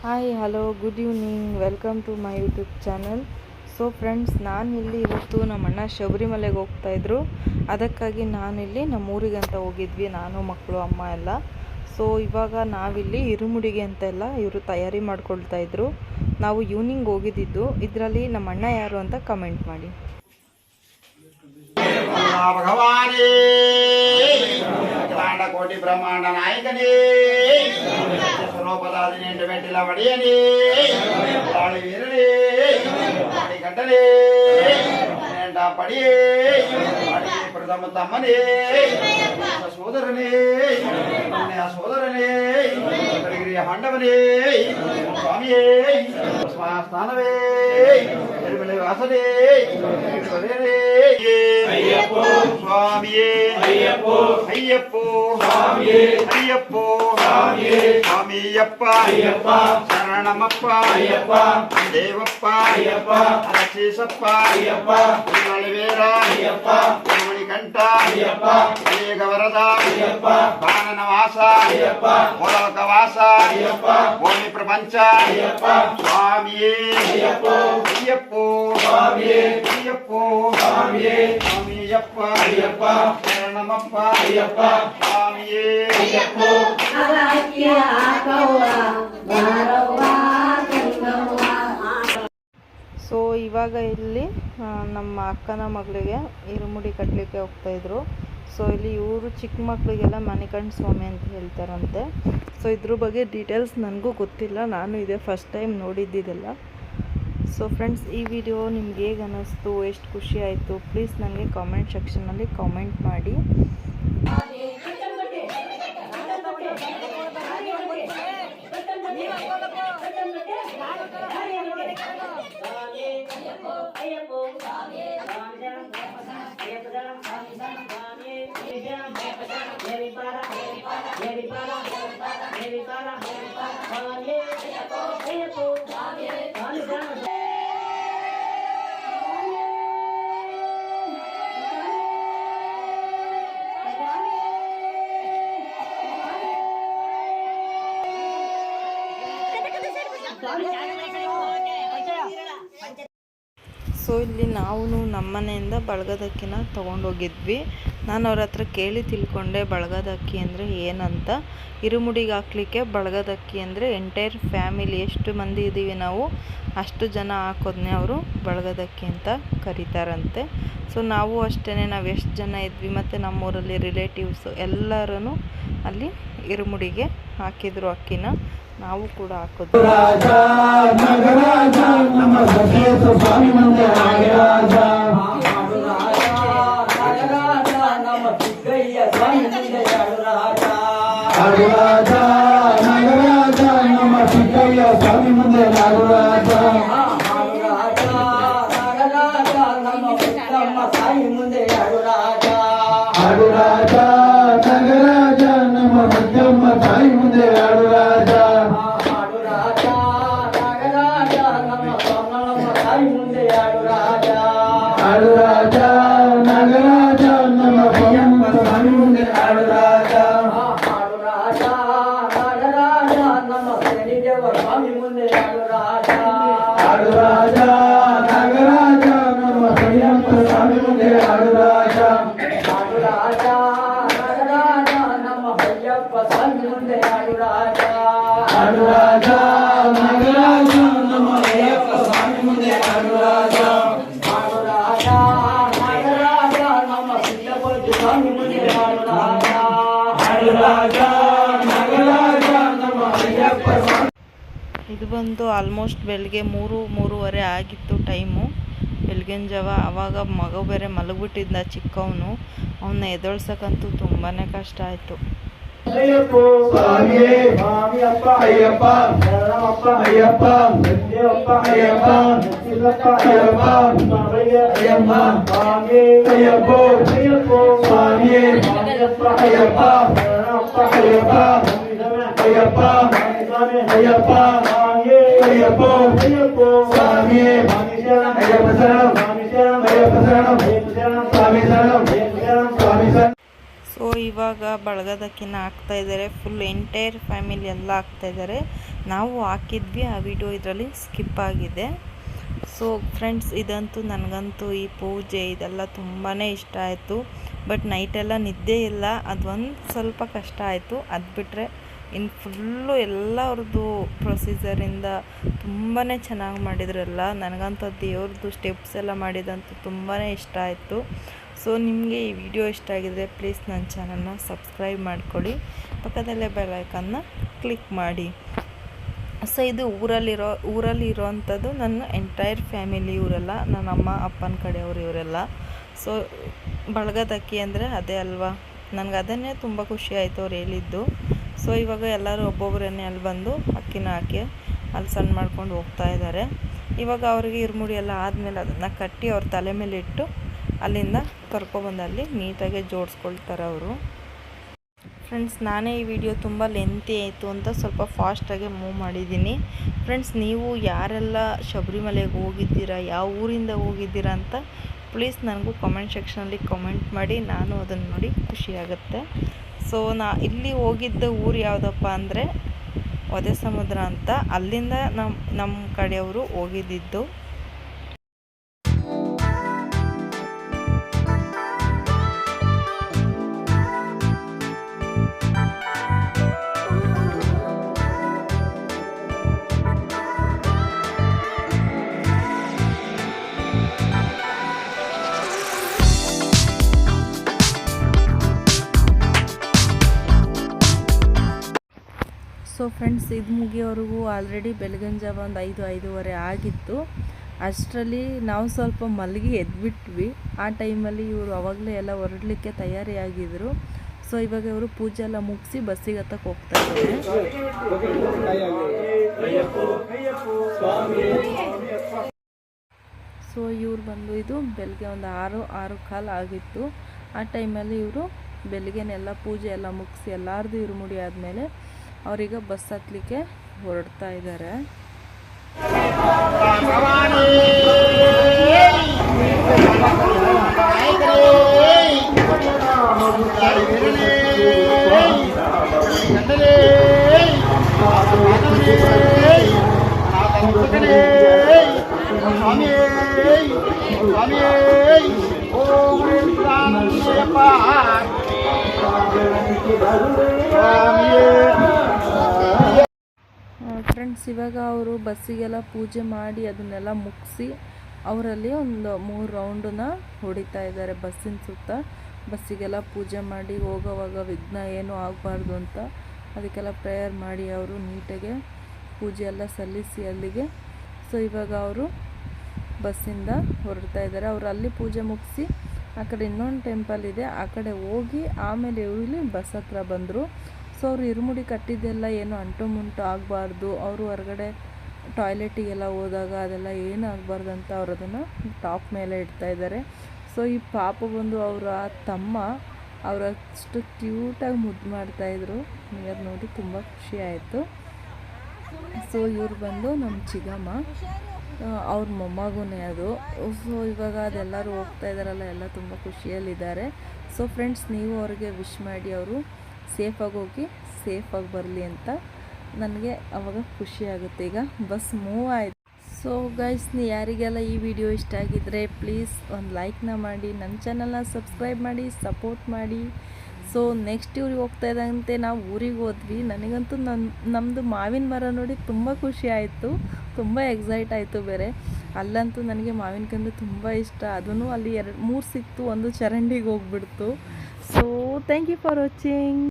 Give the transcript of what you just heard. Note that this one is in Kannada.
Hi hello good evening welcome to my YouTube channel. So friends, ನಾನಿಲ್ಲಿ ಇವತ್ತು ನಮ್ಮ ಅಣ್ಣ ಶಬರಿಮಲೆಗೆ ಹೋಗ್ತಾಯಿದ್ರು. ಅದಕ್ಕಾಗಿ ನಾನಿಲ್ಲಿ ನಮ್ಮ ಊರಿಗೆ ಅಂತ ಹೋಗಿದ್ವಿ, ನಾನು ಮಕ್ಕಳು ಅಮ್ಮ ಎಲ್ಲ. ಸೊ ಇವಾಗ ನಾವಿಲ್ಲಿ ಇರುಮುಡಿಗೆ ಅಂತೆಲ್ಲ ಇವರು ತಯಾರಿ ಮಾಡ್ಕೊಳ್ತಾಯಿದ್ರು. ನಾವು ಈವ್ನಿಂಗ್ ಹೋಗಿದ್ದಿದ್ದು. ಇದರಲ್ಲಿ ನಮ್ಮ ಅಣ್ಣ ಯಾರು ಅಂತ ಕಮೆಂಟ್ ಮಾಡಿ. ಭಗವಾನೇ ಕೋಟಿ ಬ್ರಹ್ಮಾಂಡ ನಾಯಕನೇ ಸ್ವರೂಪದ 18 ಮೆಟ್ಟಿಲ ಒಡೆಯನೇ ಬಾಳಿ ವೀರನೇ ಗಂಟನೇ ಪಡಿಯೇ ಪ್ರಥಮ ತಮ್ಮನೇ ಸೋದರನೇ ಸೋದರನೇ ಹಾಂಡವನೇ ಸ್ವಾಮಿಯೇ ಸ್ನಾನವೇ ವಾಸನೇ ಸ್ವಾಮಿಯೇ ಅಯ್ಯಪ್ಪೋ ಸ್ವಾಮಿಯೇ ಅಯ್ಯಪ್ಪೋ ಸ್ವಾಮಿಯಪ್ಪ ಶರಣಮಪ್ಪ ದೇವಪ್ಪ ಅಲಕ್ಷೇಸಪ್ಪ ಮಳಿವೇರ ಮಣಿಕಂಠ ಮೇಘವರದ ಬಾನನವಾಸ ಮೋಲಕವಾಸ ಭೂಮಿ ಪ್ರಪಂಚ ಸ್ವಾಮಿಯೇ ಅಯ್ಯಪ್ಪೋ ಅಯ್ಯಪ್ಪೋ ಸ್ವಾಮಿಯಪ್ಪ ಶರಣಮಪ್ಪ ಸ್ವಾಮಿಯೇ ಅಯ್ಯಪ್ಪೋ. ಸೊ ಇವಾಗ ಇಲ್ಲಿ ನಮ್ಮ ಅಕ್ಕನ ಮಗಳಿಗೆ ಇರುಮುಡಿ ಕಟ್ಟಲಿಕ್ಕೆ ಹೋಗ್ತಾಯಿದ್ರು. ಸೊ ಇಲ್ಲಿ ಇವರು ಚಿಕ್ಕ ಮಕ್ಕಳಿಗೆಲ್ಲ ಮಣಿಕಂಠ ಸ್ವಾಮಿ ಅಂತ ಹೇಳ್ತಾರಂತೆ. ಸೊ ಇದ್ರ ಬಗ್ಗೆ ಡೀಟೇಲ್ಸ್ ನನಗೂ ಗೊತ್ತಿಲ್ಲ, ನಾನು ಇದೇ ಫಸ್ಟ್ ಟೈಮ್ ನೋಡಿದ್ದಿದ್ದೆಲ್ಲ. ಸೊ ಫ್ರೆಂಡ್ಸ್, ಈ ವಿಡಿಯೋ ನಿಮ್ಗೆ ಹೇಗೆ ಅನ್ನಿಸ್ತು, ಎಷ್ಟು ಖುಷಿ ಆಯಿತು, ಪ್ಲೀಸ್ ನನಗೆ ಕಾಮೆಂಟ್ ಸೆಕ್ಷನಲ್ಲಿ ಕಾಮೆಂಟ್ ಮಾಡಿ. ಸೊ ಇಲ್ಲಿ ನಾವು ನಮ್ಮನೆಯಿಂದ ಬಳಗದಕ್ಕಿನ ತೊಗೊಂಡೋಗಿದ್ವಿ. ನಾನು ಅವ್ರ ಹತ್ರ ಕೇಳಿ ತಿಳ್ಕೊಂಡೆ ಬಳಗದಕ್ಕಿ ಅಂದರೆ ಏನಂತ. ಇರುಮುಡಿಗೆ ಹಾಕ್ಲಿಕ್ಕೆ ಬಳಗದಕ್ಕಿ ಅಂದರೆ ಎಂಟೈರ್ ಫ್ಯಾಮಿಲಿ, ಎಷ್ಟು ಮಂದಿ ಇದ್ದೀವಿ ನಾವು ಅಷ್ಟು ಜನ ಹಾಕೋದನ್ನೇ ಅವರು ಬಳಗದಕ್ಕಿ ಅಂತ ಕರೀತಾರಂತೆ. ಸೊ ನಾವು ಅಷ್ಟೇ, ನಾವು ಎಷ್ಟು ಜನ ಇದ್ವಿ ಮತ್ತು ನಮ್ಮೂರಲ್ಲಿ ರಿಲೇಟಿವ್ಸು ಎಲ್ಲರೂ ಅಲ್ಲಿ ಇರುಮುಡಿಗೆ ಹಾಕಿದ್ರು ಅಕ್ಕಿನ. ನಾವು ಕೂಡ ಹಾಕೋದು. ಇದು ಬಂದು ಆಲ್ಮೋಸ್ಟ್ ಬೆಳಗ್ಗೆ 3-3:30 ಆಗಿತ್ತು ಟೈಮು, ಬೆಳಗಿನ ಜಾವ. ಆವಾಗ ಮಗ ಬೇರೆ ಮಲಗಿಬಿಟ್ಟಿದ್ದ ಚಿಕ್ಕವನು, ಅವನ್ನ ಎದೊಳ್ಸಕ್ಕಂತೂ ತುಂಬಾ ಕಷ್ಟ ಆಯಿತು. ಅಯ್ಯಪ್ಪೋ ಸ್ವಾಮಿಯೇ ಸ್ವಾಮಿಯಪ್ಪ ಅಯ್ಯಪ್ಪ ಶರಣಮಪ್ಪ ಅಯ್ಯಪ್ಪ ದೇವಪ್ಪ ಅಯ್ಯಪ್ಪ ಶಿವಪ್ಪ ಅಯ್ಯಪ್ಪ ಸ್ವಾಮಿಯೇ ಅಯ್ಯಪ್ಪ ಸ್ವಾಮಿಯೇ ಅಯ್ಯಪ್ಪೋ ಅಯ್ಯಪ್ಪೋ ಸ್ವಾಮಿಯೇ ಸ್ವಾಮಿಯಪ್ಪ ಅಯ್ಯಪ್ಪ ಶರಣಮಪ್ಪ ಅಯ್ಯಪ್ಪ ಅಯ್ಯಪ್ಪ ಸ್ವಾಮಿ ಅಯ್ಯಪ್ಪ ಸ್ವಾಮಿಯೇ ಅಯ್ಯಪ್ಪೋ ಅಯ್ಯಪ್ಪೋ ಸ್ವಾಮಿಯೇ ಸ್ವಾಮಿ ಶರಣ ಅಯ್ಯಪ್ಪ ಶರಣ ಸ್ವಾಮಿ ಶರಣ ಅಯ್ಯಪ್ಪ ಶರಣ ಸ್ವಾಮಿ ಶರಣ ಸ್ವಾಮಿ ಶರಣ ಸ್ವಾಮಿ ಶರಣ. ಸೊ ಇವಾಗ ಬಳಗದಕ್ಕಿನ ಹಾಕ್ತಾಯಿದ್ದಾರೆ, ಫುಲ್ ಎಂಟೈರ್ ಫ್ಯಾಮಿಲಿ ಎಲ್ಲ ಹಾಕ್ತಾಯಿದ್ದಾರೆ. ನಾವು ಹಾಕಿದ್ವಿ, ಆ ವಿಡಿಯೋ ಇದರಲ್ಲಿ ಸ್ಕಿಪ್ ಆಗಿದೆ. ಸೊ ಫ್ರೆಂಡ್ಸ್, ಇದಂತೂ ನನಗಂತೂ ಈ ಪೂಜೆ ಇದೆಲ್ಲ ತುಂಬಾ ಇಷ್ಟ ಆಯಿತು. ಬಟ್ ನೈಟೆಲ್ಲ ನಿದ್ದೆ ಇಲ್ಲ, ಅದೊಂದು ಸ್ವಲ್ಪ ಕಷ್ಟ ಆಯಿತು. ಅದು ಬಿಟ್ಟರೆ ಇನ್ನು ಫುಲ್ಲು ಎಲ್ಲ ಅವ್ರದ್ದು ಪ್ರೊಸೀಜರಿಂದ ತುಂಬಾ ಚೆನ್ನಾಗಿ ಮಾಡಿದ್ರಲ್ಲ. ನನಗಂತೂ ದೇವ್ರದ್ದು ಸ್ಟೆಪ್ಸ್ ಎಲ್ಲ ಮಾಡಿದಂತೂ ತುಂಬಾ ಇಷ್ಟ ಆಯಿತು. ಸೊ ನಿಮಗೆ ಈ ವಿಡಿಯೋ ಇಷ್ಟ ಆಗಿದರೆ ಪ್ಲೀಸ್ ನನ್ನ ಚಾನಲ್ನ ಸಬ್ಸ್ಕ್ರೈಬ್ ಮಾಡ್ಕೊಳ್ಳಿ, ಪಕ್ಕದಲ್ಲೇ ಬೆಲ್ ಐಕಾನ್ನ ಕ್ಲಿಕ್ ಮಾಡಿ. ಸೊ ಇದು ಊರಲ್ಲಿರೋವಂಥದ್ದು ನನ್ನ ಎಂಟೈರ್ ಫ್ಯಾಮಿಲಿ, ಇವರೆಲ್ಲ ನನ್ನ ಅಮ್ಮ ಅಪ್ಪನ ಕಡೆಯವರು ಇವರೆಲ್ಲ. ಸೊ ಬಳಗದಕ್ಕಿ ಅಂದರೆ ಅದೇ ಅಲ್ವಾ, ನನಗೆ ಅದನ್ನೇ ತುಂಬ ಖುಷಿ ಆಯಿತು ಅವ್ರು ಹೇಳಿದ್ದು. ಸೊ ಇವಾಗ ಎಲ್ಲರೂ ಒಬ್ಬೊಬ್ಬರನ್ನೇ ಅಲ್ಲಿ ಬಂದು ಅಕ್ಕಿನ ಹಾಕಿ ಅಲ್ಲಿ ಸಣ್ಣ ಮಾಡ್ಕೊಂಡು ಹೋಗ್ತಾ ಇದ್ದಾರೆ. ಇವಾಗ ಅವರಿಗೆ ಇರುಮುಡಿ ಎಲ್ಲ ಆದಮೇಲೆ ಅದನ್ನು ಕಟ್ಟಿ ಅವ್ರ ತಲೆ ಮೇಲೆ ಇಟ್ಟು ಅಲ್ಲಿಂದ ಕರ್ಕೊಬಂದು ಅಲ್ಲಿ ನೀಟಾಗಿ ಜೋಡಿಸ್ಕೊಳ್ತಾರೆ ಅವರು. ಫ್ರೆಂಡ್ಸ್, ನಾನೇ ಈ ವಿಡಿಯೋ ತುಂಬ ಲೆಂತಿ ಆಯಿತು ಅಂತ ಸ್ವಲ್ಪ ಫಾಸ್ಟಾಗೆ ಮೂವ್ ಮಾಡಿದ್ದೀನಿ. ಫ್ರೆಂಡ್ಸ್, ನೀವು ಯಾರೆಲ್ಲ ಶಬರಿಮಲೆಗೆ ಹೋಗಿದ್ದೀರಾ, ಯಾವ ಊರಿಂದ ಹೋಗಿದ್ದೀರಾ ಅಂತ ಪ್ಲೀಸ್ ನನಗೂ ಕಮೆಂಟ್ ಸೆಕ್ಷನಲ್ಲಿ ಕಮೆಂಟ್ ಮಾಡಿ, ನಾನು ಅದನ್ನು ನೋಡಿ ಖುಷಿಯಾಗುತ್ತೆ. ಸೊ ಇಲ್ಲಿ ಹೋಗಿದ್ದ ಊರು ಯಾವುದಪ್ಪ ಅಂದರೆ ಒದೆ ಸಮುದ್ರ ಅಂತ, ಅಲ್ಲಿಂದ ನಮ್ಮ ಕಡೆಯವರು ಹೋಗಿದ್ದಿದ್ದು. ಸೊ ಫ್ರೆಂಡ್ಸ್, ಇದು ಮುಗಿಯೋವರೆಗೂ ಆಲ್ರೆಡಿ ಬೆಳಗಿನ ಜಾವ ಒಂದು 5-5:30 ಆಗಿತ್ತು. ಅಷ್ಟರಲ್ಲಿ ನಾವು ಸ್ವಲ್ಪ ಮಲಗಿ ಎದ್ಬಿಟ್ವಿ. ಆ ಟೈಮಲ್ಲಿ ಇವರು ಅವಾಗಲೇ ಎಲ್ಲ ಹೊರಡಲಿಕ್ಕೆ ತಯಾರಿಯಾಗಿದ್ದರು. ಸೊ ಇವಾಗ ಇವರು ಪೂಜೆ ಎಲ್ಲ ಮುಗಿಸಿ ಬಸ್ಸಿಗೆ ಹತ್ತಕ್ಕೆ ಹೋಗ್ತಾ ಇದ್ದಾರೆ. ಸೊ ಇವ್ರು ಬಂದು ಇದು ಬೆಳಗ್ಗೆ ಒಂದು 6-6:15 ಆಗಿತ್ತು. ಆ ಟೈಮಲ್ಲಿ ಇವರು ಬೆಳಗ್ಗೆನೆಲ್ಲ ಪೂಜೆ ಎಲ್ಲ ಮುಗಿಸಿ ಎಲ್ಲರದು ಇರುಮುಡಿ ಆದಮೇಲೆ ಅವರೀಗ ಬಸ್ ಹತ್ತಲಿಕ್ಕೆ ಹೊರಡ್ತಾ ಇದ್ದಾರೆ. ಫ್ರೆಂಡ್ಸ್, ಇವಾಗ ಅವರು ಬಸ್ಸಿಗೆಲ್ಲ ಪೂಜೆ ಮಾಡಿ ಅದನ್ನೆಲ್ಲ ಮುಗಿಸಿ ಅವರಲ್ಲಿ ಒಂದು 3 ರೌಂಡನ್ನ ಹೊಡಿತಾ ಇದ್ದಾರೆ ಬಸ್ಸಿನ ಸುತ್ತ. ಬಸ್ಸಿಗೆಲ್ಲ ಪೂಜೆ ಮಾಡಿ ಹೋಗೋವಾಗ ವಿಘ್ನ ಏನೂ ಆಗಬಾರ್ದು ಅಂತ ಅದಕ್ಕೆಲ್ಲ ಪ್ರೇಯರ್ ಮಾಡಿ ಅವರು ನೀಟಾಗೆ ಪೂಜೆ ಎಲ್ಲ ಸಲ್ಲಿಸಿ ಅಲ್ಲಿಗೆ. ಸೊ ಇವಾಗ ಅವರು ಬಸ್ಸಿಂದ ಹೊರಡ್ತಾ ಇದ್ದಾರೆ. ಅವರು ಅಲ್ಲಿ ಪೂಜೆ ಮುಗಿಸಿ ಆ ಕಡೆ ಇನ್ನೊಂದು ಟೆಂಪಲ್ ಇದೆ, ಆ ಕಡೆ ಹೋಗಿ ಆಮೇಲೆ ಇಲ್ಲಿ ಬಸ್ ಹತ್ರ ಬಂದರು. ಸೊ ಅವರು ಇರುಮುಡಿ ಕಟ್ಟಿದ್ದೆಲ್ಲ ಏನು ಅಂಟು ಮುಂಟು ಆಗಬಾರ್ದು, ಅವರು ಹೊರಗಡೆ ಟಾಯ್ಲೆಟಿಗೆಲ್ಲ ಹೋದಾಗ ಅದೆಲ್ಲ ಏನು ಆಗಬಾರ್ದು ಅಂತ ಅವ್ರು ಅದನ್ನು ಟಾಪ್ ಮೇಲೆ ಇಡ್ತಾ ಇದ್ದಾರೆ. ಸೊ ಈ ಪಾಪ ಬಂದು ಅವರ ತಮ್ಮ ಅವರಷ್ಟು ಕ್ಯೂಟಾಗಿ ಮುದ್ದು ಮಾಡ್ತಾಯಿದ್ರು. ನಿಮಗೆ ನೋಡಿ ತುಂಬ ಖುಷಿ ಆಯಿತು. ಸೊ ಇವ್ರು ಬಂದು ನಮ್ಮ ಚಿಕ್ಕಮ್ಮ, ಅವ್ರ ಮೊಮ್ಮಗುನೇ ಅದು. ಸೊ ಇವಾಗ ಅದೆಲ್ಲರೂ ಹೋಗ್ತಾ ಇದ್ದಾರಲ್ಲ, ಎಲ್ಲ ತುಂಬ ಖುಷಿಯಲ್ಲಿದ್ದಾರೆ. ಸೊ ಫ್ರೆಂಡ್ಸ್, ನೀವು ಅವ್ರಿಗೆ ವಿಶ್ ಮಾಡಿ ಅವರು ಸೇಫಾಗಿ ಹೋಗಿ ಸೇಫಾಗಿ ಬರಲಿ ಅಂತ ನನಗೆ ಅವಾಗ ಖುಷಿ ಆಗುತ್ತೆ. ಈಗ ಬಸ್ ಮೂವ್ ಆಯಿತು. ಸೊ ಗೈಸ್, ಯಾರಿಗೆಲ್ಲ ಈ ವಿಡಿಯೋ ಇಷ್ಟ ಆಗಿದ್ದರೆ ಪ್ಲೀಸ್ ಒಂದು ಲೈಕ್ನ ಮಾಡಿ, ನನ್ನ ಚಾನಲ್ನ ಸಬ್ಸ್ಕ್ರೈಬ್ ಮಾಡಿ, ಸಪೋರ್ಟ್ ಮಾಡಿ. ಸೊ ನೆಕ್ಸ್ಟ್ ಇವ್ರಿಗೆ ಹೋಗ್ತಾ ಇದ್ದಂತೆ ನಾವು ಊರಿಗೆ ಹೋದ್ವಿ. ನನಗಂತೂ ನಮ್ಮದು ಮಾವಿನ ಮರ ನೋಡಿ ತುಂಬ ಖುಷಿ ಆಯಿತು, ತುಂಬ ಎಕ್ಸೈಟ್ ಆಯಿತು. ಬೇರೆ ಅಲ್ಲಂತೂ ನನಗೆ ಮಾವಿನಕಾಯಿ ತುಂಬ ಇಷ್ಟ. ಅದೂ ಅಲ್ಲಿ 2-3 ಸಿಕ್ತು, ಒಂದು ಚರಂಡಿಗೆ ಹೋಗ್ಬಿಡ್ತು. So thank you for watching.